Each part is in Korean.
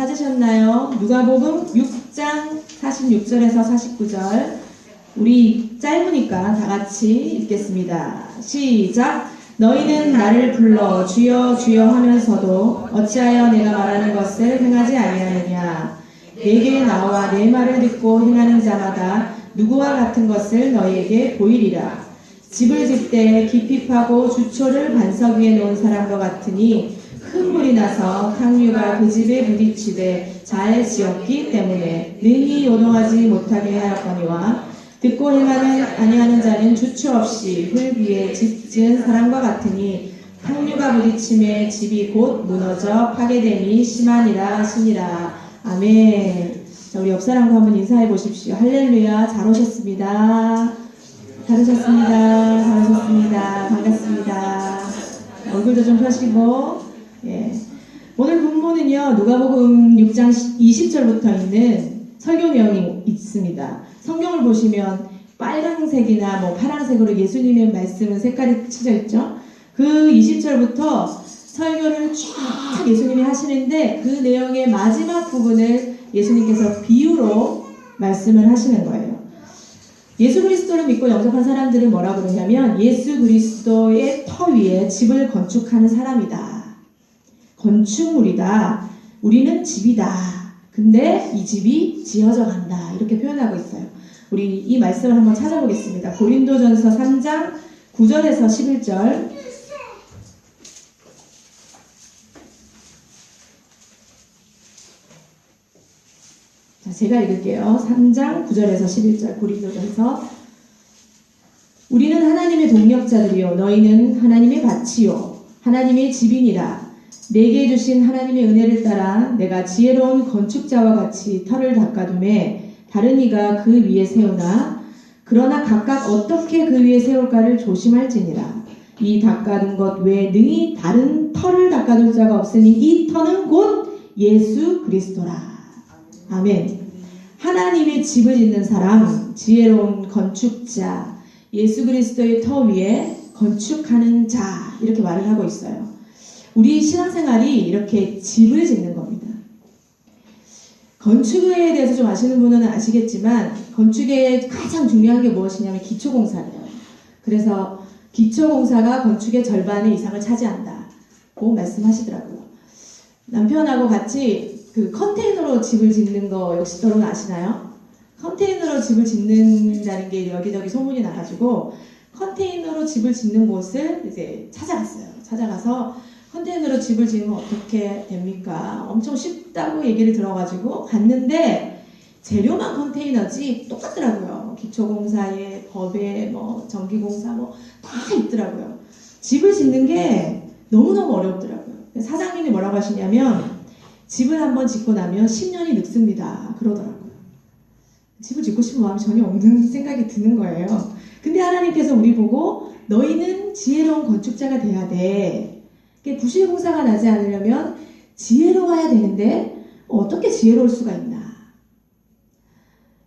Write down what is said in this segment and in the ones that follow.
찾으셨나요? 누가복음 6장 46절에서 49절. 우리 짧으니까 다 같이 읽겠습니다. 시작! 너희는 나를 불러 주여 주여 하면서도 어찌하여 내가 말하는 것을 행하지 아니하느냐. 내게 나와 내 말을 듣고 행하는 자마다 누구와 같은 것을 너희에게 보이리라. 집을 짓되 깊이 파고 주초를 반석 위에 놓은 사람과 같으니 큰 물이 나서 탕류가 그 집에 부딪히되 잘 지었기 때문에 능히 요동하지 못하게 하였거니와 듣고 행하는 아니하는 자는 주초 없이 흙 위에 집 지은 사람과 같으니 탕류가 부딪힘에 집이 곧 무너져 파괴됨이 심하니라 하시니라. 아멘. 자, 우리 옆 사람과 한번 인사해 보십시오. 할렐루야. 잘 오셨습니다. 잘 오셨습니다. 잘 오셨습니다. 반갑습니다. 얼굴도 좀 펴시고. 예. 오늘 본문은요, 누가복음 6장 20절부터 있는 설교 내용이 있습니다. 성경을 보시면 빨강색이나 뭐 파란색으로 예수님의 말씀은 색깔이 칠져 있죠. 그 20절부터 설교를 쫙 예수님이 하시는데 그 내용의 마지막 부분을 예수님께서 비유로 말씀을 하시는 거예요. 예수 그리스도를 믿고 영접한 사람들은 뭐라고 그러냐면 예수 그리스도의 터 위에 집을 건축하는 사람이다. 건축물이다. 우리는 집이다. 근데 이 집이 지어져 간다. 이렇게 표현하고 있어요. 우리 이 말씀을 한번 찾아보겠습니다. 고린도전서 3장 9절에서 11절. 자, 제가 읽을게요. 3장 9절에서 11절 고린도전서. 우리는 하나님의 동력자들이요 너희는 하나님의 밭이요 하나님의 집이니라. 내게 주신 하나님의 은혜를 따라 내가 지혜로운 건축자와 같이 터를 닦아둠에 다른 이가 그 위에 세우나 그러나 각각 어떻게 그 위에 세울까를 조심할지니라. 이 닦아둔 것 외에 능히 다른 터를 닦아둘 자가 없으니 이 터는 곧 예수 그리스도라. 아멘. 하나님의 집을 짓는 사람, 지혜로운 건축자, 예수 그리스도의 터 위에 건축하는 자, 이렇게 말을 하고 있어요. 우리 신앙생활이 이렇게 집을 짓는 겁니다. 건축에 대해서 좀 아시는 분은 아시겠지만 건축의 가장 중요한 게 무엇이냐면 기초공사래요. 그래서 기초공사가 건축의 절반의 이상을 차지한다고 말씀하시더라고요. 남편하고 같이 그 컨테이너로 집을 짓는 거 역시 여러분 아시나요? 컨테이너로 집을 짓는다는 게 여기저기 소문이 나가지고 컨테이너로 집을 짓는 곳을 이제 찾아가서 컨테이너로 집을 지으면 어떻게 됩니까? 엄청 쉽다고 얘기를 들어가지고 갔는데 재료만 컨테이너지 똑같더라고요. 기초공사에 법에 뭐 전기공사 뭐 다 있더라고요. 집을 짓는 게 너무너무 어렵더라고요. 사장님이 뭐라고 하시냐면 집을 한번 짓고 나면 10년이 늙습니다. 그러더라고요. 집을 짓고 싶은 마음이 전혀 없는 생각이 드는 거예요. 근데 하나님께서 우리 보고 너희는 지혜로운 건축자가 돼야 돼. 부실공사가 나지 않으려면 지혜로워야 되는데 어떻게 지혜로울 수가 있나.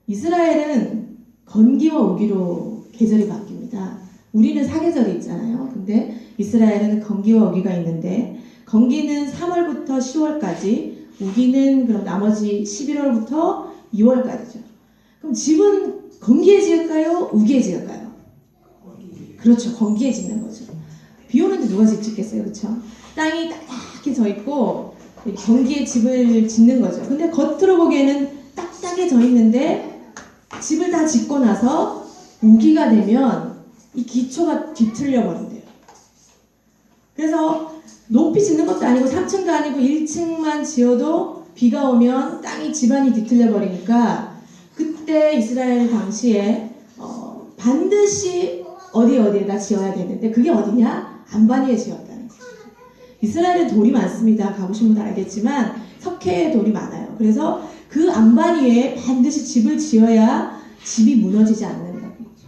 이스라엘은 건기와 우기로 계절이 바뀝니다. 우리는 사계절이 있잖아요. 근데 이스라엘은 건기와 우기가 있는데 건기는 3월부터 10월까지, 우기는 그럼 나머지 11월부터 2월까지죠. 그럼 집은 건기에 지을까요? 우기에 지을까요? 그렇죠. 건기에 짓는 거죠. 비 오는데 누가 집 짓겠어요? 그렇죠? 땅이 딱딱히 져 있고 건기에 집을 짓는 거죠. 근데 겉으로 보기에는 딱딱해 져 있는데 집을 다 짓고 나서 우기가 되면 이 기초가 뒤틀려 버린대요. 그래서 높이 짓는 것도 아니고 3층도 아니고 1층만 지어도 비가 오면 땅이 집안이 뒤틀려 버리니까 그때 이스라엘 당시에 반드시 어디에다 지어야 되는데 그게 어디냐? 안반 위에 지었다는 거죠. 이스라엘은 돌이 많습니다. 가보신 분들 알겠지만 석회의 돌이 많아요. 그래서 그 안반 위에 반드시 집을 지어야 집이 무너지지 않는다는 거죠.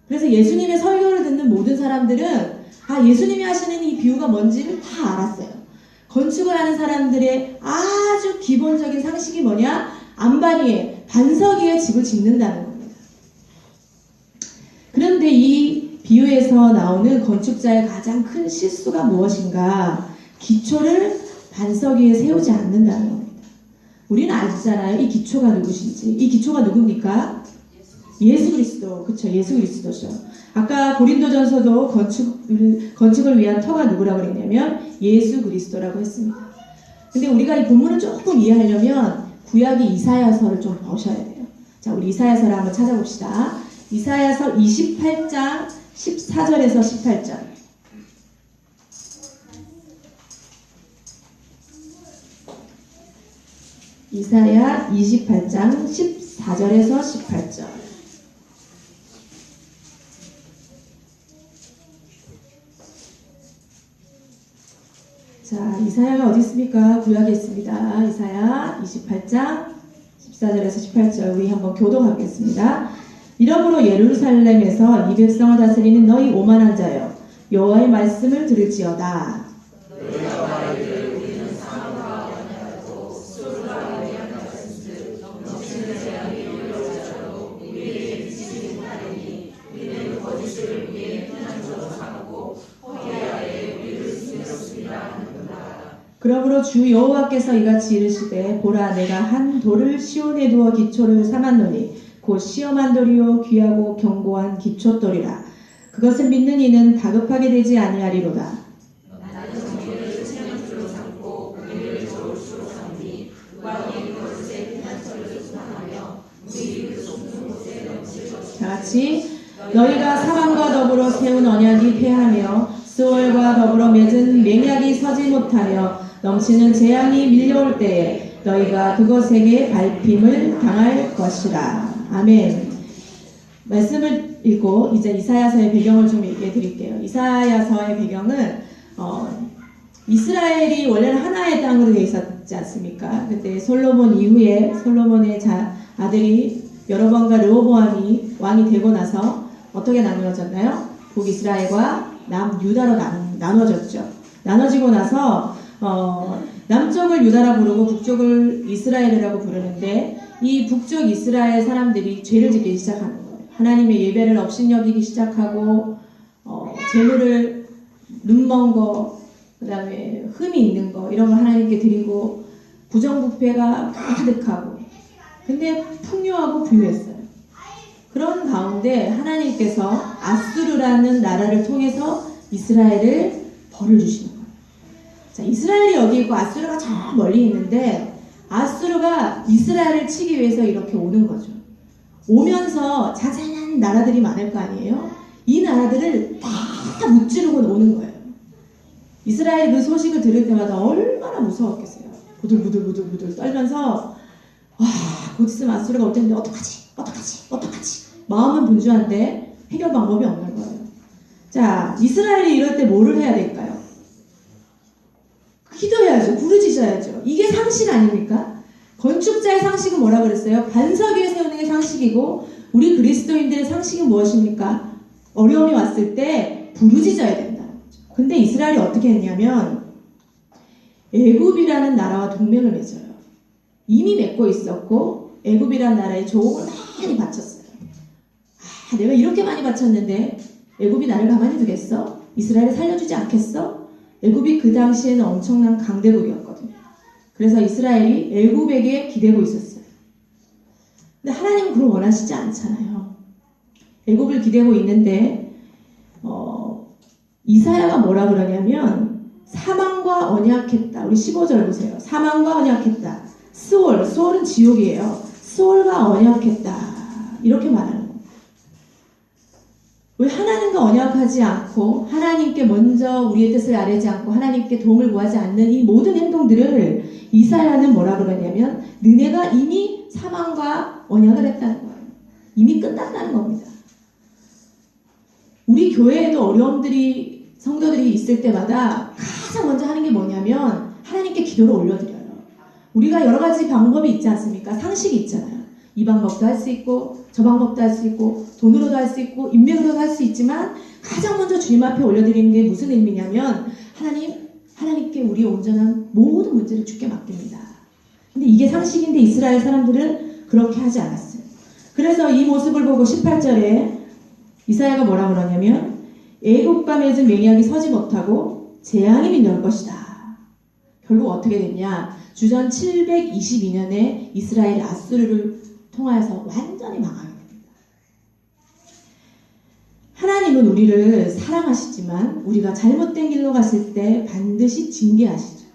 그래서 예수님의 설교를 듣는 모든 사람들은 예수님이 하시는 이 비유가 뭔지를 다 알았어요. 건축을 하는 사람들의 아주 기본적인 상식이 뭐냐? 안반 위에, 반석 위에 집을 짓는다는 겁니다. 그런데 이 비유에서 나오는 건축자의 가장 큰 실수가 무엇인가? 기초를 반석 위에 세우지 않는다는 겁니다. 우리는 알잖아요. 이 기초가 누구신지. 이 기초가 누굽니까? 예수 그리스도. 그쵸? 예수 그리스도죠. 아까 고린도전서도 건축을 위한 터가 누구라고 그랬냐면 예수 그리스도라고 했습니다. 근데 우리가 이 본문을 조금 이해하려면 구약의 이사야서를 좀 보셔야 돼요. 자, 우리 이사야서를 한번 찾아봅시다. 이사야서 28장 14절에서 18절. 이사야 28장 14절에서 18절. 자, 이사야가 어디 있습니까? 구약에 있습니다. 이사야 28장 14절에서 18절 우리 한번 교독하겠습니다. 이러므로 예루살렘에서 이 백성을 다스리는 너희 오만한 자여 여호와의 말씀을 들을지어다. 그러므로 주 여호와께서 이같이 이르시되 보라 내가 한 돌을 시온에 두어 기초를 삼았노니 곧 시험한 돌이요 귀하고 견고한 기초돌이라. 그것을 믿는 이는 다급하게 되지 아니하리로다. 다 같이 너희가 사방과 더불어 세운 언약이 패하며 스월과 더불어 맺은 맹약이 서지 못하며 넘치는 재앙이 밀려올 때에 너희가 그것에게 밟힘을 당할 것이라. 아멘. 말씀을 읽고 이제 이사야서의 배경을 좀 얘기해 드릴게요. 이사야서의 배경은 이스라엘이 원래는 하나의 땅으로 되어 있었지 않습니까? 그때 솔로몬 이후에 솔로몬의 아들이 여로보암과 르호보암이 왕이 되고 나서 어떻게 나누어졌나요? 북이스라엘과 남유다로 나눠졌죠. 나눠지고 나서 남쪽을 유다라 부르고 북쪽을 이스라엘이라고 부르는데 이 북쪽 이스라엘 사람들이 죄를 짓기 시작하는 거예요. 하나님의 예배를 업신여기기 시작하고 재물을 눈먼 거, 그 다음에 흠이 있는 거 이런 거 하나님께 드리고 부정부패가 가득하고 근데 풍요하고 부유했어요. 그런 가운데 하나님께서 아수르라는 나라를 통해서 이스라엘을 벌을 주시는 거예요. 자, 이스라엘이 여기 있고 아수르가 저 멀리 있는데 아수르가 이스라엘을 치기 위해서 이렇게 오는 거죠. 오면서 자잘한 나라들이 많을 거 아니에요? 이 나라들을 다 무찌르고 오는 거예요. 이스라엘 그 소식을 들을 때마다 얼마나 무서웠겠어요. 부들부들 떨면서 와, 곧 있으면 아수르가 올 텐데 어떡하지? 마음은 분주한데 해결 방법이 없는 거예요. 자, 이스라엘이 이럴 때 뭐를 해야 될까요? 기도해야죠. 부르짖어야죠. 이게 상식 아닙니까? 건축자의 상식은 뭐라 그랬어요? 반석 위에 세우는 게 상식이고 우리 그리스도인들의 상식은 무엇입니까? 어려움이 왔을 때 부르짖어야 된다는 거죠. 근데 이스라엘이 어떻게 했냐면 애굽이라는 나라와 동맹을 맺어요. 이미 맺고 있었고 애굽이라는 나라에 조공을 많이 바쳤어요. 내가 이렇게 많이 바쳤는데 애굽이 나를 가만히 두겠어? 이스라엘을 살려주지 않겠어? 애굽이 그 당시에는 엄청난 강대국이었거든요. 그래서 이스라엘이 애굽에게 기대고 있었어요. 근데 하나님은 그걸 원하시지 않잖아요. 애굽을 기대고 있는데 이사야가 뭐라 그러냐면 사망과 언약했다. 우리 15절 보세요. 사망과 언약했다. 스월은 지옥이에요. 스월과 언약했다. 이렇게 말하는 거예요. 왜 하나님과 언약하지 않고 하나님께 먼저 우리의 뜻을 아뢰지 않고 하나님께 도움을 구하지 않는 이 모든 행동들을 이사야는 뭐라 그러냐면 너네가 이미 사망과 언약을 했다는 거예요. 이미 끝났다는 겁니다. 우리 교회에도 어려움들이 성도들이 있을 때마다 가장 먼저 하는 게 뭐냐면 하나님께 기도를 올려드려요. 우리가 여러 가지 방법이 있지 않습니까? 상식이 있잖아요. 이 방법도 할 수 있고 저 방법도 할 수 있고 돈으로도 할 수 있고 인맥으로도 할 수 있지만 가장 먼저 주님 앞에 올려드리는 게 무슨 의미냐면 하나님께 우리의 온전한 모든 문제를 주께 맡깁니다. 근데 이게 상식인데 이스라엘 사람들은 그렇게 하지 않았어요. 그래서 이 모습을 보고 18절에 이사야가 뭐라 그러냐면 애국과 맺은 맹약이 서지 못하고 재앙이 밀려올 것이다. 결국 어떻게 됐냐? 주전 722년에 이스라엘이 아수르를 통하여서 완전히 망하게 됩니다. 하나님은 우리를 사랑하시지만 우리가 잘못된 길로 갔을 때 반드시 징계하시죠.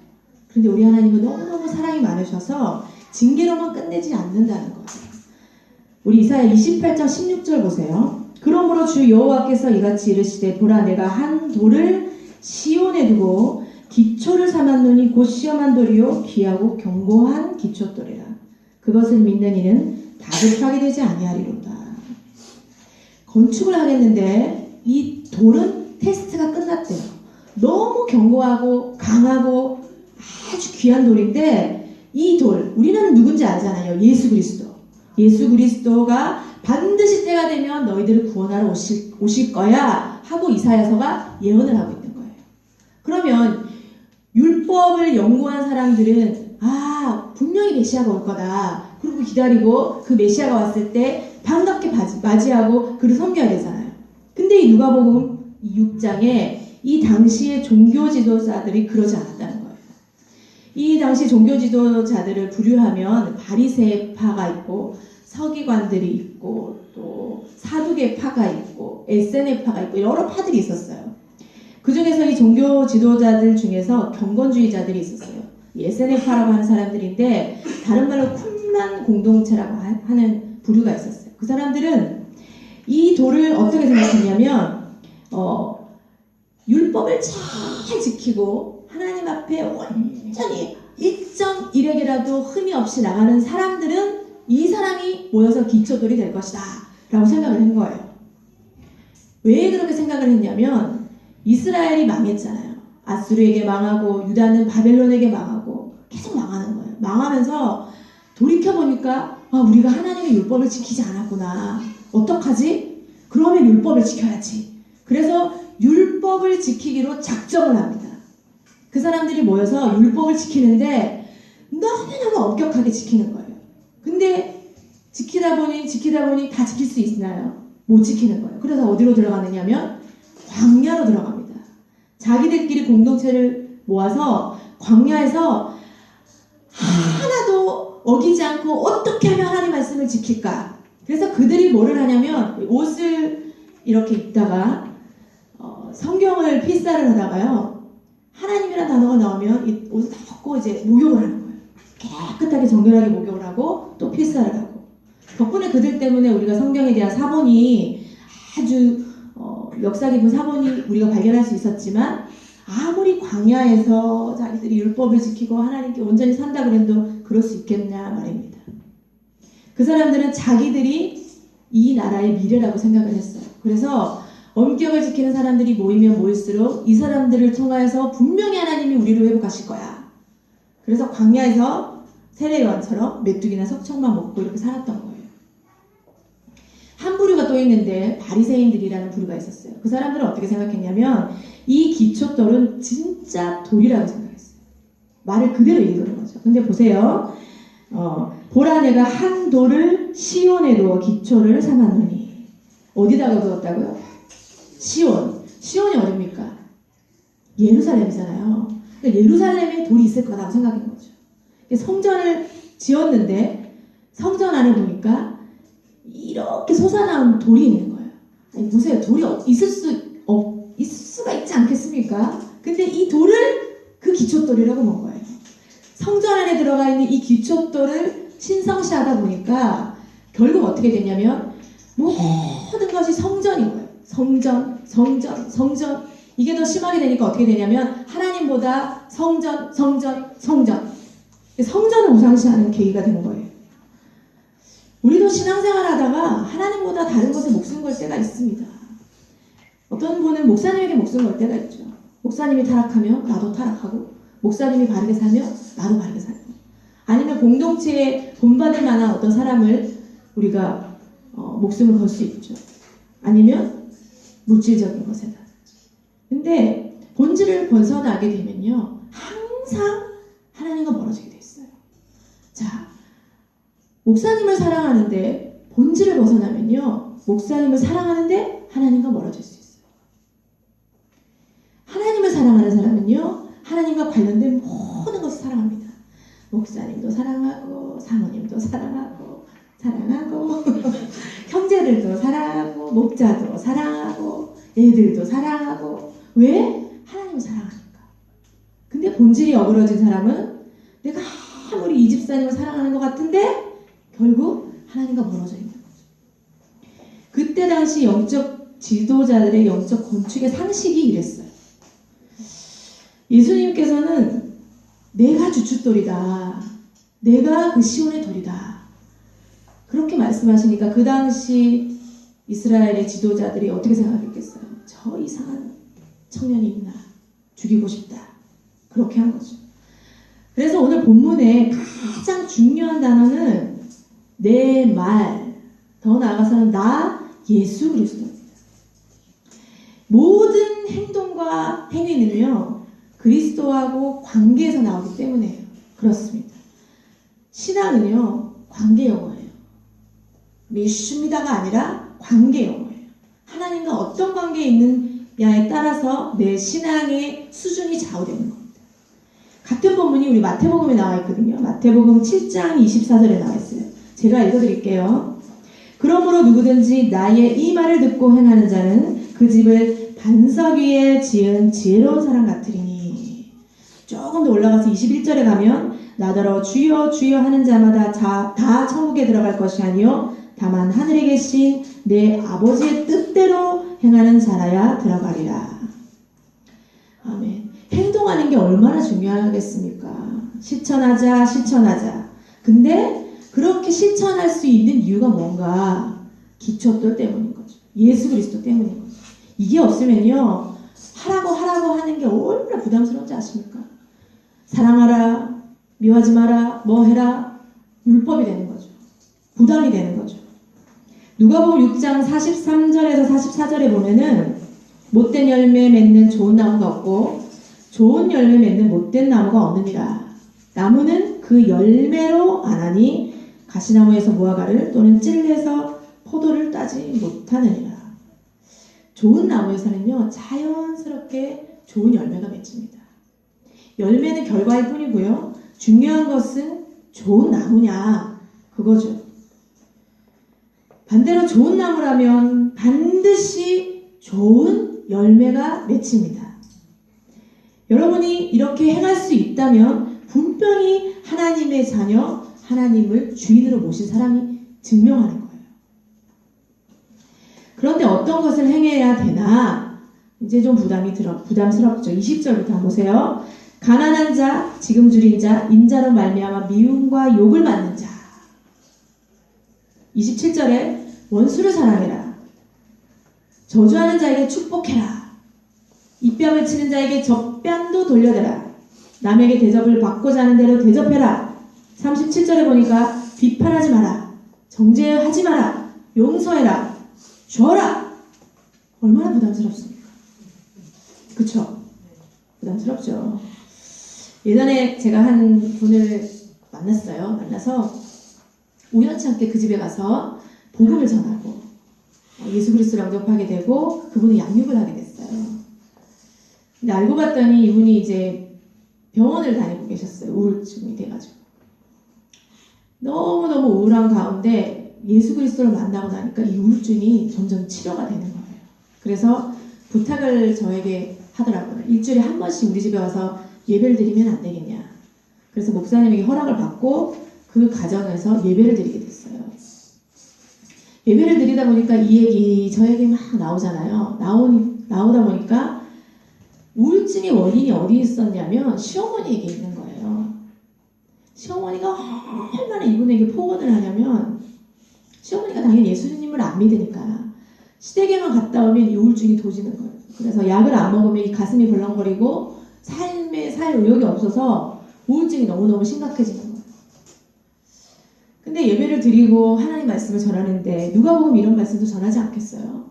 그런데 우리 하나님은 너무너무 사랑이 많으셔서 징계로만 끝내지 않는다는 거예요. 우리 이사야 28장 16절 보세요. 그러므로 주 여호와께서 이같이 이르시되 보라 내가 한 돌을 시온에 두고 기초를 삼았노니 곧 시험한 돌이요 귀하고 견고한 기초돌이라. 그것을 믿는 이는 다급하게 되지 아니하리로다. 건축을 하겠는데 이 돌은 테스트가 끝났대요. 너무 견고하고 강하고 아주 귀한 돌인데 이 돌, 우리는 누군지 알잖아요. 예수 그리스도. 예수 그리스도가 반드시 때가 되면 너희들을 구원하러 오실 거야 하고 이사야서가 예언을 하고 있는 거예요. 그러면 율법을 연구한 사람들은 분명히 메시아가 올 거다. 그리고 기다리고 그 메시아가 왔을 때 반갑게 맞이하고 그를 섬겨야 되잖아요. 근데 이 누가복음 6장에 이 당시의 종교 지도자들이 그러지 않았다는 거예요. 이 당시 종교 지도자들을 분류하면 바리새파가 있고 서기관들이 있고 또 사두개파가 있고 에세네파가 있고 여러 파들이 있었어요. 그 중에서 이 종교 지도자들 중에서 경건주의자들이 있었어요. 에세네파라고 하는 사람들인데 다른 말로 쿰란 공동체라고 하는 부류가 있었어요. 그 사람들은 이 돌을 어떻게 생각했냐면 율법을 잘 지키고 하나님 앞에 완전히 1.1핵이라도 흠이 없이 나가는 사람들은 이 사람이 모여서 기초돌이 될 것이다 라고 생각을 한 거예요. 왜 그렇게 생각을 했냐면 이스라엘이 망했잖아요. 아수르에게 망하고 유다는 바벨론에게 망하고 계속 망하는 거예요. 망하면서 돌이켜보니까 우리가 하나님의 율법을 지키지 않았구나. 어떡하지? 그러면 율법을 지켜야지. 그래서 율법을 지키기로 작정을 합니다. 그 사람들이 모여서 율법을 지키는데 너무너무 엄격하게 지키는 거예요. 근데 지키다 보니 다 지킬 수 있나요? 못 지키는 거예요. 그래서 어디로 들어가느냐면 광야로 들어갑니다. 자기들끼리 공동체를 모아서 광야에서 하나도 어기지 않고 어떻게 하면 하나님 말씀을 지킬까? 그래서 그들이 뭐를 하냐면 옷을 이렇게 입다가 성경을 필사를 하다가요. 하나님이라는 단어가 나오면 이 옷을 다 벗고 이제 목욕을 하는 거예요. 깨끗하게 정결하게 목욕을 하고 또 필사를 하고. 덕분에 그들 때문에 우리가 성경에 대한 사본이 아주 역사 깊은 사본이 우리가 발견할 수 있었지만 아무리 광야에서 자기들이 율법을 지키고 하나님께 온전히 산다 그래도 그럴 수 있겠냐 말입니다. 그 사람들은 자기들이 이 나라의 미래라고 생각을 했어요. 그래서 엄격을 지키는 사람들이 모이면 모일수록 이 사람들을 통하여서 분명히 하나님이 우리를 회복하실 거야. 그래서 광야에서 세례요한처럼 메뚜기나 석청만 먹고 이렇게 살았던 거예요. 한 부류가 또 있는데 바리새인들이라는 부류가 있었어요. 그 사람들은 어떻게 생각했냐면 이 기초돌은 진짜 돌이라고 생각했어요. 말을 그대로 읽은 거죠. 근데 보세요. 보라 내가 한 돌을 시온에 두어 기초를 삼았노니. 어디다가 두었다고요? 시온이 어딥니까? 예루살렘이잖아요. 그러니까 예루살렘에 돌이 있을 거라고 생각한 거죠. 성전을 지었는데 성전 안에 보니까 이렇게 솟아나온 돌이 있는 거예요. 아니, 보세요. 돌이 있을 수가 있지 않겠습니까? 근데 이 돌을 그 기초돌이라고 본 거예요. 성전 안에 들어가 있는 이 기초돌을 신성시하다 보니까 결국 어떻게 됐냐면 모든 것이 성전인 거예요. 성전. 이게 더 심하게 되니까 어떻게 되냐면 하나님보다 성전을 우상시하는 계기가 되는 거예요. 우리도 신앙생활 하다가 하나님보다 다른 것에 목숨 걸 때가 있습니다. 어떤 분은 목사님에게 목숨 걸 때가 있죠. 목사님이 타락하면 나도 타락하고 목사님이 바르게 살면 나도 바르게 살고 아니면 공동체에 본받을 만한 어떤 사람을 우리가 목숨을 걸 수 있죠. 아니면 물질적인 것에다. 근데 본질을 벗어나게 되면요. 항상 하나님과 멀어지게 돼 있어요. 자, 목사님을 사랑하는데 본질을 벗어나면요. 목사님을 사랑하는데 하나님과 멀어질 수 있어요. 하나님을 사랑하는 사람은요. 하나님과 관련된 모든 것을 사랑합니다. 목사님도 사랑하고 사모님도 사랑하고 형제들도 사랑하고 목자도 사랑하고 애들도 사랑하고. 왜? 하나님을 사랑하니까. 근데 본질이 어그러진 사람은 내가 아무리 이 집사님을 사랑하는 것 같은데 결국 하나님과 멀어져 있는 거죠. 그때 당시 영적 지도자들의 영적 건축의 상식이 이랬어요. 예수님께서는 내가 주춧돌이다. 내가 그 시온의 돌이다. 그렇게 말씀하시니까 그 당시 이스라엘의 지도자들이 어떻게 생각했겠어요? 저 이상한 청년이 있나? 죽이고 싶다. 그렇게 한 거죠. 그래서 오늘 본문에 가장 중요한 단어는 내 말, 더 나아가서는 나 예수 그리스도입니다. 모든 행동과 행위는요, 그리스도하고 관계에서 나오기 때문에요. 그렇습니다. 신앙은요, 관계 용어예요. 믿습니다가 아니라 관계 용어예요. 하나님과 어떤 관계에 있느냐에 따라서 내 신앙의 수준이 좌우되는 겁니다. 같은 본문이 우리 마태복음에 나와 있거든요. 마태복음 7장 24절에 나와 있어요. 제가 읽어드릴게요. 그러므로 누구든지 나의 이 말을 듣고 행하는 자는 그 집을 반석 위에 지은 지혜로운 사람 같으리니. 조금 더 올라가서 21절에 가면 나더러 주여 주여 하는 자마다 다 천국에 들어갈 것이 아니요 다만 하늘에 계신 내 아버지의 뜻대로 행하는 자라야 들어가리라. 아멘. 행동하는 게 얼마나 중요하겠습니까? 실천하자. 근데 그렇게 실천할 수 있는 이유가 뭔가? 기초돌 때문인 거죠. 예수 그리스도 때문인 거죠. 이게 없으면요, 하라고 하는 게 얼마나 부담스러운지 아십니까? 사랑하라, 미워하지 마라, 뭐 해라, 율법이 되는 거죠. 부담이 되는 거죠. 누가복음 6장 43절에서 44절에 보면은 못된 열매 맺는 좋은 나무가 없고 좋은 열매 맺는 못된 나무가 없느니라. 나무는 그 열매로 아나니 가시나무에서 무화과를 또는 찔레서 포도를 따지 못하느니라. 좋은 나무에서는요, 자연스럽게 좋은 열매가 맺힙니다. 열매는 결과일 뿐이고요, 중요한 것은 좋은 나무냐, 그거죠. 반대로 좋은 나무라면 반드시 좋은 열매가 맺힙니다. 여러분이 이렇게 행할 수 있다면 분명히 하나님의 자녀, 하나님을 주인으로 모신 사람이 증명하는 거예요. 그런데 어떤 것을 행해야 되나? 이제 좀 부담스럽죠. 20절부터 한번 보세요. 가난한 자, 지금 줄인 자, 인자로 말미암아 미움과 욕을 받는 자. 27절에 원수를 사랑해라. 저주하는 자에게 축복해라. 입뺨을 치는 자에게 젖뺨도 돌려대라. 남에게 대접을 받고자 하는 대로 대접해라. 37절에 보니까 비판하지 마라. 정죄하지 마라. 용서해라. 줘라. 얼마나 부담스럽습니까? 그쵸? 부담스럽죠. 예전에 제가 한 분을 만나서 우연치 않게 그 집에 가서 복음을 전하고 예수 그리스도를 영접하게 되고 그분이 양육을 하게 됐어요. 근데 알고 봤더니 이분이 이제 병원을 다니고 계셨어요. 우울증이 돼가지고. 너무너무 우울한 가운데 예수 그리스도를 만나고 나니까 이 우울증이 점점 치료가 되는 거예요. 그래서 부탁을 저에게 하더라고요. 일주일에 한 번씩 우리 집에 와서 예배를 드리면 안 되겠냐. 그래서 목사님에게 허락을 받고 그 가정에서 예배를 드리게 됐어요. 예배를 드리다 보니까 이 얘기 저 얘기 막 나오잖아요. 나오다 보니까 우울증의 원인이 어디 있었냐면 시어머니에게 있는 거예요. 시어머니가 얼마나 이분에게 포원을 하냐면 시어머니가 당연히 예수님을 안 믿으니까 시댁에만 갔다 오면 이 우울증이 도지는 거예요. 그래서 약을 안 먹으면 이 가슴이 벌렁거리고 삶에 살 의욕이 없어서 우울증이 너무너무 심각해지는 거예요. 근데 예배를 드리고 하나님 말씀을 전하는데 누가 보면 이런 말씀도 전하지 않겠어요?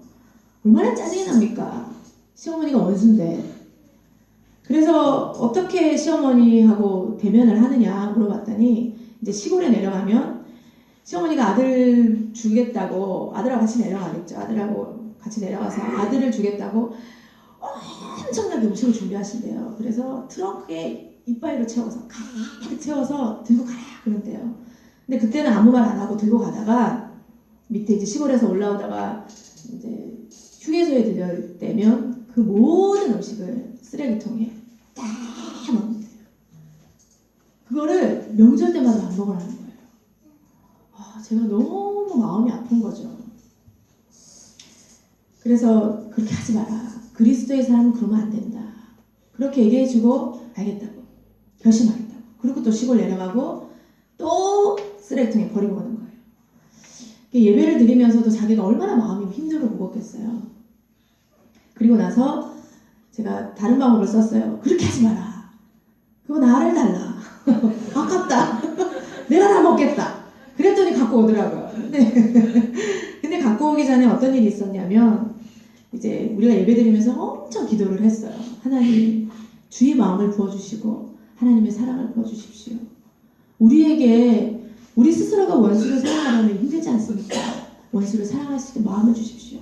얼마나 짜증이 납니까? 시어머니가 원수인데. 그래서 어떻게 시어머니하고 대면을 하느냐 물어봤더니 이제 시골에 내려가면 시어머니가 아들 주겠다고 아들하고 같이 내려가겠죠. 아들하고 같이 내려가서 아들을 주겠다고 엄청나게 음식을 준비하신대요. 그래서 트렁크에 이빨로 채워서 가득 채워서 들고 가라 그런대요. 근데 그때는 아무 말 안 하고 들고 가다가 밑에 이제 시골에서 올라오다가 이제 휴게소에 들릴 때면 그 모든 음식을 쓰레기통에 딱 넣는데요. 그거를 명절 때마다 반복을 하는 거예요. 제가 너무 마음이 아픈 거죠. 그래서 그렇게 하지 마라. 그리스도의 사람은 그러면 안 된다. 그렇게 얘기해주고 알겠다고 결심하겠다고. 그리고 또 시골 내려가고 또 쓰레기통에 버리고 오는 거예요. 예배를 드리면서도 자기가 얼마나 마음이 힘들고 무겁겠어요. 그리고 나서 제가 다른 방법을 썼어요. 그렇게 하지 마라. 그거 나를 달라. 아깝다. 내가 다 먹겠다. 그랬더니 갖고 오더라고요. 근데 갖고 오기 전에 어떤 일이 있었냐면 이제 우리가 예배드리면서 엄청 기도를 했어요. 하나님 주의 마음을 부어주시고 하나님의 사랑을 부어주십시오. 우리에게 우리 스스로가 원수를 사랑하려면 힘들지 않습니까? 원수를 사랑할 수 있게 마음을 주십시오.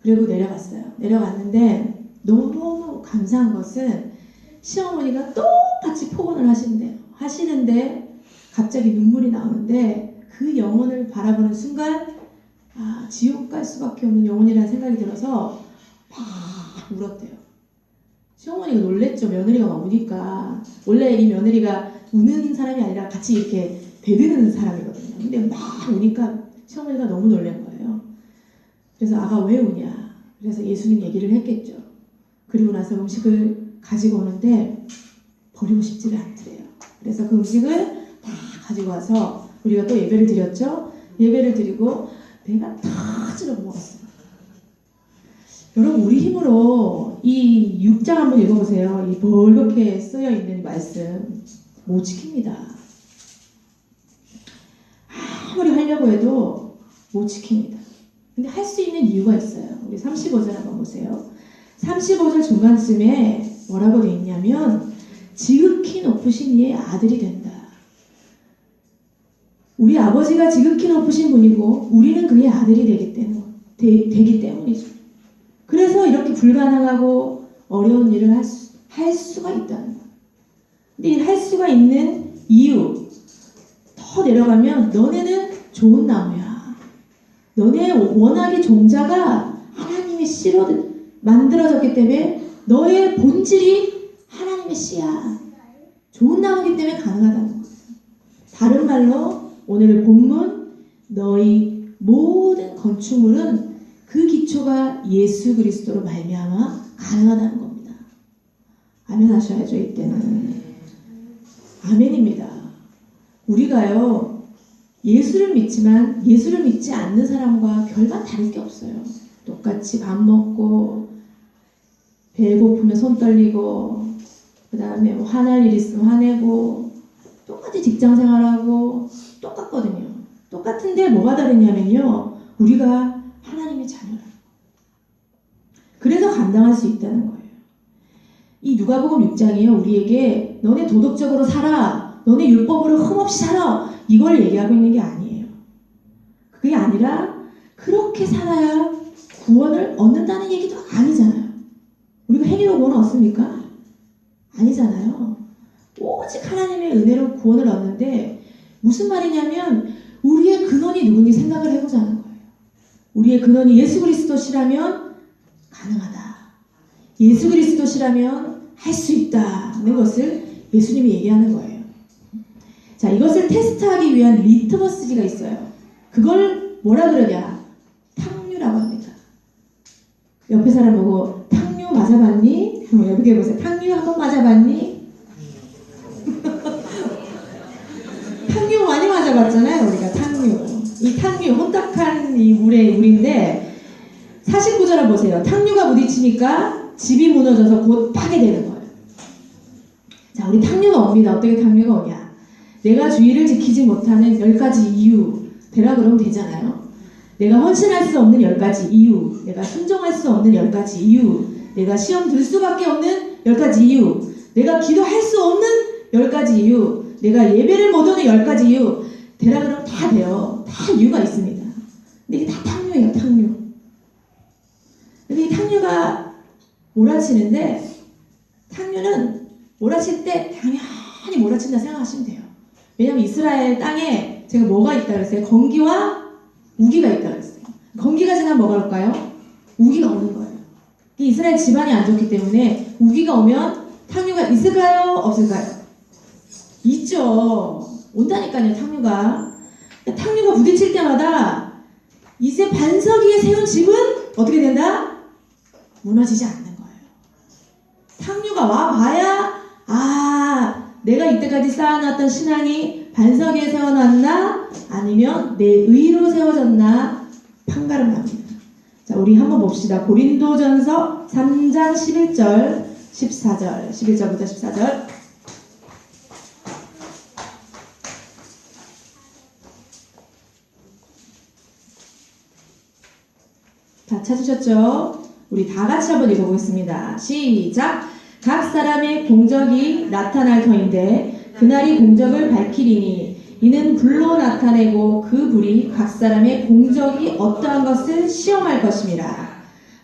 그리고 내려갔어요. 내려갔는데 너무 감사한 것은 시어머니가 똑같이 폭언을 하시는데 갑자기 눈물이 나오는데 그 영혼을 바라보는 순간 지옥 갈 수밖에 없는 영혼이라는 생각이 들어서 막 울었대요. 시어머니가 놀랬죠. 며느리가 막 우니까. 원래 이 며느리가 우는 사람이 아니라 같이 이렇게 대드는 사람이거든요. 근데 막 우니까 시어머니가 너무 놀란 거예요. 그래서 아가 왜 우냐. 그래서 예수님 얘기를 했겠죠. 그리고 나서 음식을 가지고 오는데 버리고 싶지를 않더래요. 그래서 그 음식을 다 가지고 와서 우리가 또 예배를 드렸죠. 예배를 드리고 배가 터지러 먹었어요. 여러분 우리 힘으로 이 6장 한번 읽어보세요. 이 벌겋게 쓰여있는 말씀 못 지킵니다. 아무리 하려고 해도 못 지킵니다. 근데 할 수 있는 이유가 있어요. 우리 35절 한번 보세요. 35절 중간쯤에 뭐라고 되어 있냐면 지극히 높으신 이의 아들이 된다. 우리 아버지가 지극히 높으신 분이고 우리는 그의 아들이 되기 때문이죠. 그래서 이렇게 불가능하고 어려운 일을 할 수가 있다는 거예요. 근데 이 할 수가 있는 이유 더 내려가면 너네는 좋은 나무야. 너네 원하기 종자가 하나님의 씨로 만들어졌기 때문에 너의 본질이 하나님의 씨야. 좋은 나무이기 때문에 가능하다는 거예요. 다른 말로 오늘 본문 너희 모든 건축물은 그 기초가 예수 그리스도로 말미암아 가능하다는 겁니다. 아멘 하셔야죠. 이때는 아멘입니다. 우리가요 예수를 믿지만 예수를 믿지 않는 사람과 별반 다를 게 없어요. 똑같이 밥 먹고 배고프면 손 떨리고 그 다음에 뭐 화날 일 있으면 화내고 똑같이 직장 생활하고 똑같거든요. 똑같은데 뭐가 다르냐면요. 우리가 하나님의 자녀라. 그래서 감당할 수 있다는 거예요. 이 누가복음 6장이요. 우리에게 너네 도덕적으로 살아. 너네 율법으로 흠없이 살아. 이걸 얘기하고 있는 게 아니에요. 그게 아니라 그렇게 살아야 구원을 얻는다는 얘기도 아니잖아요. 우리가 행위로 구원을 얻습니까? 아니잖아요. 오직 하나님의 은혜로 구원을 얻는데 무슨 말이냐면 우리의 근원이 누군지 생각을 해보자는 거예요. 우리의 근원이 예수 그리스도시라면 가능하다. 예수 그리스도시라면 할 수 있다는 것을 예수님이 얘기하는 거예요. 자, 이것을 테스트하기 위한 리트머스지가 있어요. 그걸 뭐라 그러냐? 탕류라고 합니다. 옆에 사람 보고 탕류 맞아봤니? 여기 해보세요. 탕류 한번 맞아봤니? 탕류 많이 맞아봤잖아요. 우리가 탕류. 이 탕류, 혼탁한 이 물인데 49절을 보세요. 탕류가 부딪히니까 집이 무너져서 곧 파괴되는 거예요. 자, 우리 탕류가 옵니다. 어떻게 탕류가 오냐? 내가 주의를 지키지 못하는 10가지 이유 되라 그러면 되잖아요. 내가 헌신할 수 없는 10가지 이유, 내가 순종할 수 없는 10가지 이유, 내가 시험 들 수밖에 없는 10가지 이유, 내가 기도할 수 없는 10가지 이유, 내가 예배를 못 오는 10가지 이유 되라 그러면 다 돼요. 다 이유가 있습니다. 근데 이게 다 탕류예요. 탕류. 근데 이 탕류가 몰아치는데 탕류는 몰아칠 때 당연히 몰아친다 생각하시면 돼요. 왜냐면 이스라엘 땅에 제가 뭐가 있다 그랬어요? 건기와 우기가 있다 그랬어요. 건기가 지나면 뭐가 올까요? 우기가 오는 거예요. 이스라엘 집안이 안 좋기 때문에 우기가 오면 탕류가 있을까요? 없을까요? 있죠. 온다니까요, 탕류가. 탕류가 부딪힐 때마다 이제 반석 위에 세운 집은 어떻게 된다? 무너지지 않는 거예요. 탕류가 와봐야 내가 이때까지 쌓아놨던 신앙이 반석 위에 세워놨나 아니면 내 의로 세워졌나 판가름 납니다. 자, 우리 한번 봅시다. 고린도전서 3장 11절 14절 11절부터 14절 다 찾으셨죠? 우리 다 같이 한번 읽어보겠습니다. 시작! 각 사람의 공적이 나타날 터인데 그날이 공적을 밝히리니 이는 불로 나타내고 그 불이 각 사람의 공적이 어떠한 것을 시험할 것임이라.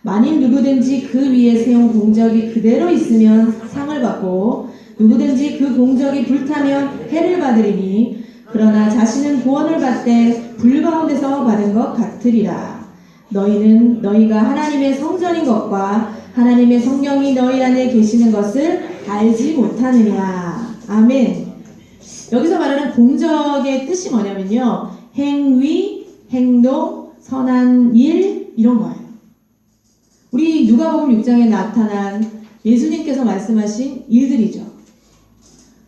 만일 누구든지 그 위에 세운 공적이 그대로 있으면 상을 받고 누구든지 그 공적이 불타면 해를 받으리니 그러나 자신은 구원을 받되 불 가운데서 받은 것 같으리라. 너희는 너희가 하나님의 성전인 것과 하나님의 성령이 너희 안에 계시는 것을 알지 못하느냐. 아멘. 여기서 말하는 공적의 뜻이 뭐냐면요. 행위, 행동, 선한 일 이런 거예요. 우리 누가복음 6장에 나타난 예수님께서 말씀하신 일들이죠.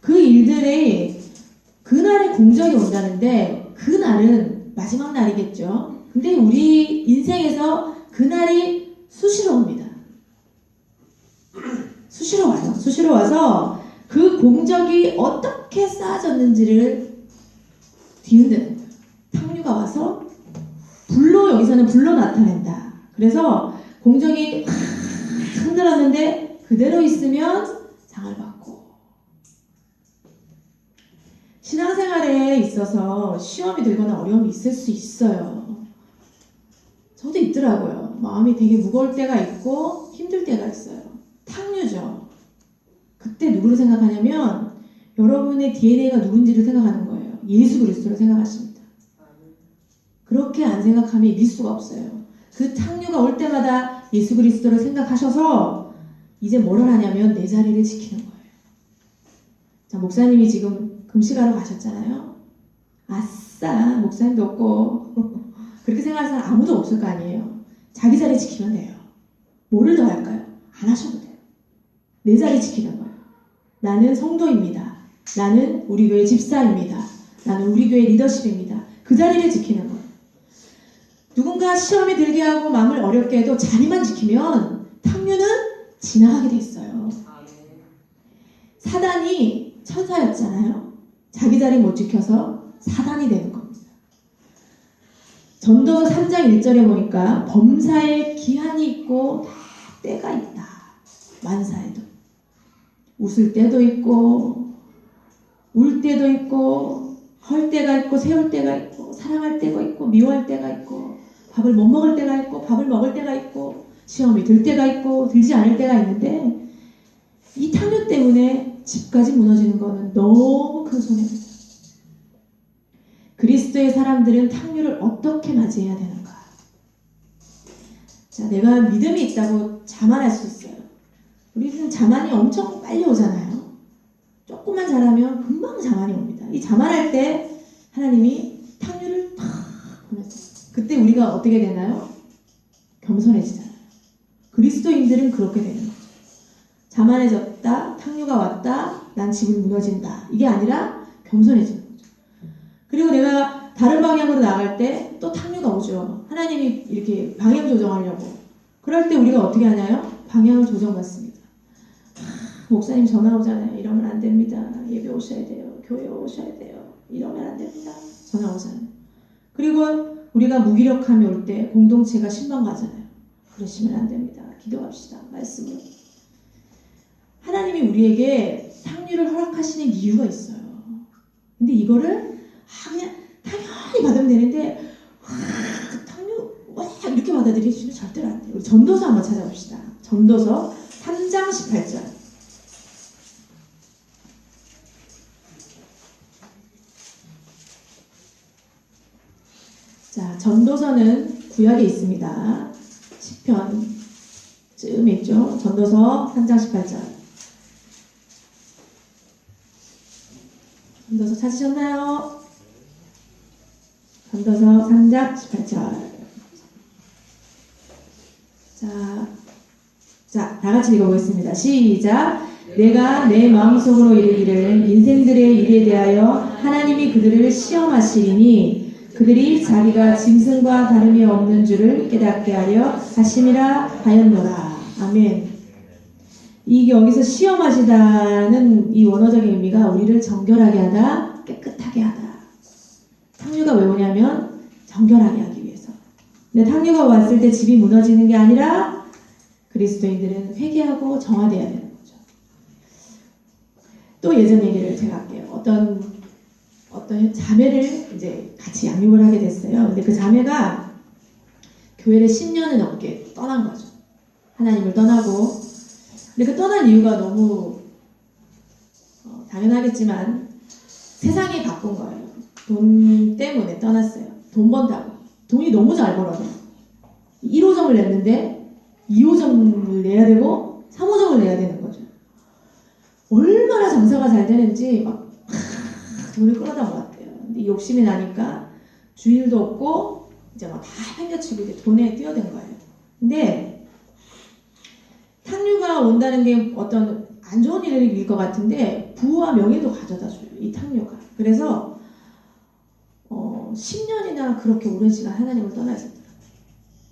그 일들이 그날의 공적이 온다는데 그날은 마지막 날이겠죠. 근데 우리 인생에서 그날이 수시로 옵니다. 수시로 와요. 수시로 와서 그 공적이 어떻게 쌓아졌는지를 뒤흔드는 거예요. 탕류가 와서 불로, 여기서는 불로 나타낸다. 그래서 공적이 흔들었는데 그대로 있으면 상을 받고. 신앙생활에 있어서 시험이 들거나 어려움이 있을 수 있어요. 저도 있더라고요. 마음이 되게 무거울 때가 있고 힘들 때가 있어요. 탕류죠. 그때 누구를 생각하냐면 여러분의 DNA가 누군지를 생각하는 거예요. 예수 그리스도를 생각하십니다. 그렇게 안 생각하면 이길 수가 없어요. 그 탕류가 올 때마다 예수 그리스도를 생각하셔서 이제 뭐를 하냐면 내 자리를 지키는 거예요. 자, 목사님이 지금 금식하러 가셨잖아요. 아싸, 목사님도 없고 그렇게 생각하는 사람 아무도 없을 거 아니에요. 자기 자리 지키면 돼요. 뭐를 더 할까요? 안 하셔도 돼요. 내 자리 지키는 거예요. 나는 성도입니다. 나는 우리 교회 집사입니다. 나는 우리 교회 리더십입니다. 그 자리를 지키는 거예요. 누군가 시험에 들게 하고 마음을 어렵게 해도 자리만 지키면 탕류는 지나가게 돼 있어요. 사단이 천사였잖아요. 자기 자리 못 지켜서 사단이 되는 겁니다. 전도서 3장 1절에 보니까 범사에 기한이 있고 다 때가 있다. 만사에도. 웃을 때도 있고 울 때도 있고 헐 때가 있고 세울 때가 있고 사랑할 때가 있고 미워할 때가 있고 밥을 못 먹을 때가 있고 밥을 먹을 때가 있고 시험이 들 때가 있고 들지 않을 때가 있는데 이 탕류 때문에 집까지 무너지는 거는 너무 큰 손해입니다. 그리스도의 사람들은 탕류를 어떻게 맞이해야 되는가? 자, 내가 믿음이 있다고 자만할 수 있어요. 우리는 자만이 엄청 빨리 오잖아요. 조금만 잘하면 금방 자만이 옵니다. 이 자만할 때 하나님이 탕류를 탁 보내서 그때 우리가 어떻게 되나요? 겸손해지잖아요. 그리스도인들은 그렇게 되는 거죠. 자만해졌다, 탕류가 왔다, 난 집을 무너진다. 이게 아니라 겸손해지는 거죠. 그리고 내가 다른 방향으로 나갈 때 또 탕류가 오죠. 하나님이 이렇게 방향 조정하려고. 그럴 때 우리가 어떻게 하나요? 방향을 조정받습니다. 목사님 전화 오잖아요. 이러면 안 됩니다. 예배 오셔야 돼요. 교회 오셔야 돼요. 이러면 안 됩니다. 전화 오잖아요. 그리고 우리가 무기력함이 올 때 공동체가 신방 가잖아요. 그러시면 안 됩니다. 기도합시다. 말씀으로. 하나님이 우리에게 탕류를 허락하시는 이유가 있어요. 근데 이거를 그냥 당연히 받으면 되는데 탕류 이렇게 받아들이시면 절대로 안 돼요. 우리 전도서 한번 찾아봅시다. 전도서 3장 18절. 자, 전도서는 구약에 있습니다. 시편쯤에 있죠. 전도서 3장 18절. 전도서 찾으셨나요? 전도서 3장 18절. 자, 다 같이 읽어보겠습니다. 시작. 내가 내 마음속으로 이르기를 인생들의 일에 대하여 하나님이 그들을 시험하시리니 그들이 자기가 짐승과 다름이 없는 줄을 깨닫게 하려 하심이라 하였노라. 아멘. 이게 여기서 시험하시다는 이 원어적인 의미가 우리를 정결하게 하다, 깨끗하게 하다. 탕류가 왜 오냐면 정결하게 하기 위해서. 근데 탕류가 왔을 때 집이 무너지는 게 아니라 그리스도인들은 회개하고 정화돼야 되는 거죠. 또 예전 얘기를 제가 할게요. 어떤 자매를 이제 같이 양육을 하게 됐어요. 근데 그 자매가 교회를 10년을 넘게 떠난 거죠. 하나님을 떠나고. 근데 그 떠난 이유가 너무 당연하겠지만 세상이 바쁜 거예요. 돈 때문에 떠났어요. 돈 번다고. 돈이 너무 잘 벌어요. 1호점을 냈는데 2호점을 내야 되고 3호점을 내야 되는 거죠. 얼마나 장사가 잘 되는지 막 돈을 끌어다 모았대요. 근데 욕심이 나니까 주일도 없고 이제 막 다 팽겨치고 이제 돈에 뛰어든 거예요. 근데 탕류가 온다는 게 어떤 안 좋은 일일 것 같은데 부와 명예도 가져다 줘요. 이 탕류가. 그래서 10년이나 그렇게 오랜 시간 하나님을 떠나 있었더라고요.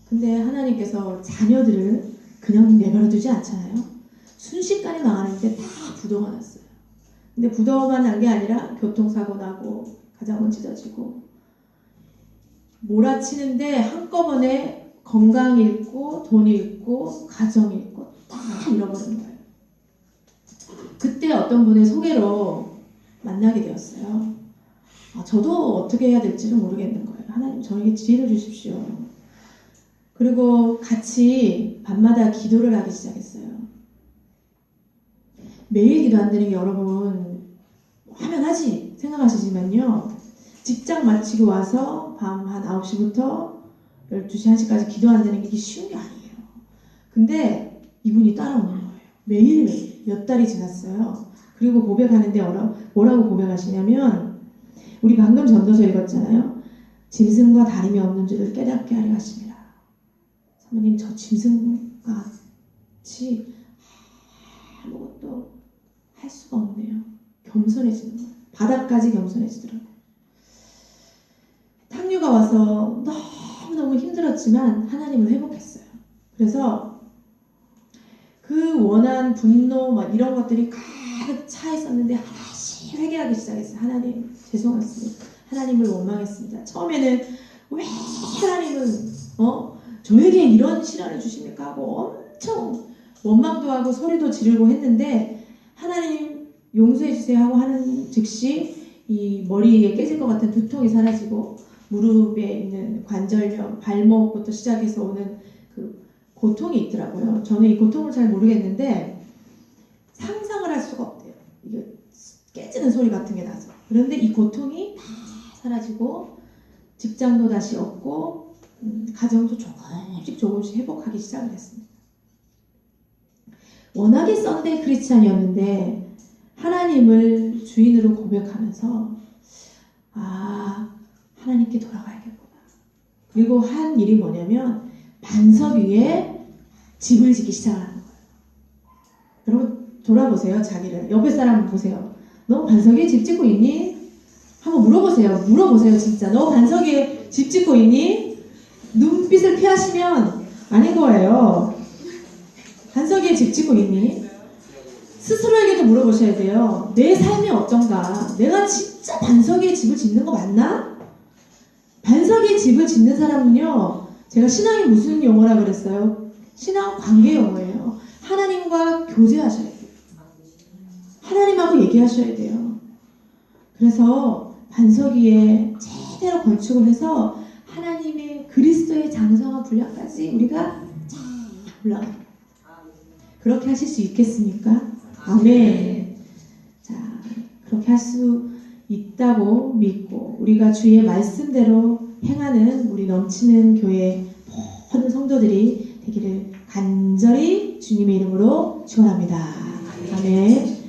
근데 하나님께서 자녀들을 그냥 내버려 두지 않잖아요. 순식간에 망하는데 다 부도가 났어요. 근데 부도가 난 게 아니라 교통사고 나고 가정은 찢어지고 몰아치는데 한꺼번에 건강 잃고 돈 잃고 가정 잃고 다 잃어버린 거예요. 그때 어떤 분의 소개로 만나게 되었어요. 저도 어떻게 해야 될지는 모르겠는 거예요. 하나님 저에게 지혜를 주십시오. 그리고 같이 밤마다 기도를 하기 시작했어요. 매일 기도한다는 게 여러분 하면 하지 생각하시지만요. 직장 마치고 와서 밤 한 9시부터 12시, 1시까지 기도한다는 게 이게 쉬운 게 아니에요. 근데 이분이 따라오는 거예요. 매일매일 몇 달이 지났어요. 그리고 고백하는데 뭐라고 고백하시냐면 우리 방금 전도서 읽었잖아요. 짐승과 다름이 없는 줄을 깨닫게 하려 하십니다. 사모님 저 짐승과 같이 아무것도 할 수가 없네요. 겸손해지는 거예요. 바닥까지 겸손해지더라고요. 탕류가 와서 너무너무 힘들었지만 하나님을 회복했어요. 그래서 그 원한, 분노 막 이런 것들이 가득 차 있었는데 하나씩 회개하기 시작했어요. 하나님 죄송했습니다. 하나님을 원망했습니다. 처음에는 왜 하나님은 저에게 이런 시련을 주십니까 하고 엄청 원망도 하고 소리도 지르고 했는데 하나님 용서해 주세요 하고 하는 즉시 이 머리에 깨질 것 같은 두통이 사라지고 무릎에 있는 관절염, 발목부터 시작해서 오는 그 고통이 있더라고요. 저는 이 고통을 잘 모르겠는데 상상을 할 수가 없대요. 이게 깨지는 소리 같은 게 나서. 그런데 이 고통이 다 사라지고 직장도 다시 얻고 가정도 조금씩 회복하기 시작을 했습니다. 워낙에 썬데이 크리스찬이었는데 하나님을 주인으로 고백하면서 하나님께 돌아가야겠구나. 그리고 한 일이 뭐냐면 반석 위에 집을 짓기 시작하는 거예요. 여러분 돌아보세요. 자기를. 옆에 사람 보세요. 너 반석 위에 집 짓고 있니? 한번 물어보세요. 진짜. 너 반석 위에 집 짓고 있니? 눈빛을 피하시면 아닌 거예요. 반석 위에 집 짓고 있니? 스스로에게도 물어보셔야 돼요. 내 삶이 어떤가? 내가 진짜 반석 위에 집을 짓는 거 맞나? 반석 위에 집을 짓는 사람은요, 제가 신앙이 무슨 용어라 그랬어요? 신앙 관계 용어예요. 하나님과 교제하셔야 돼요. 하나님하고 얘기하셔야 돼요. 그래서 반석 위에 제대로 건축을 해서 하나님의 그리스도의 장성한 분량까지 우리가 쫙 올라가요. 그렇게 하실 수 있겠습니까? 아멘. 자, 그렇게 할 수 있다고 믿고 우리가 주의 말씀대로 행하는 우리 넘치는 교회 모든 성도들이 되기를 간절히 주님의 이름으로 축원합니다. 아멘.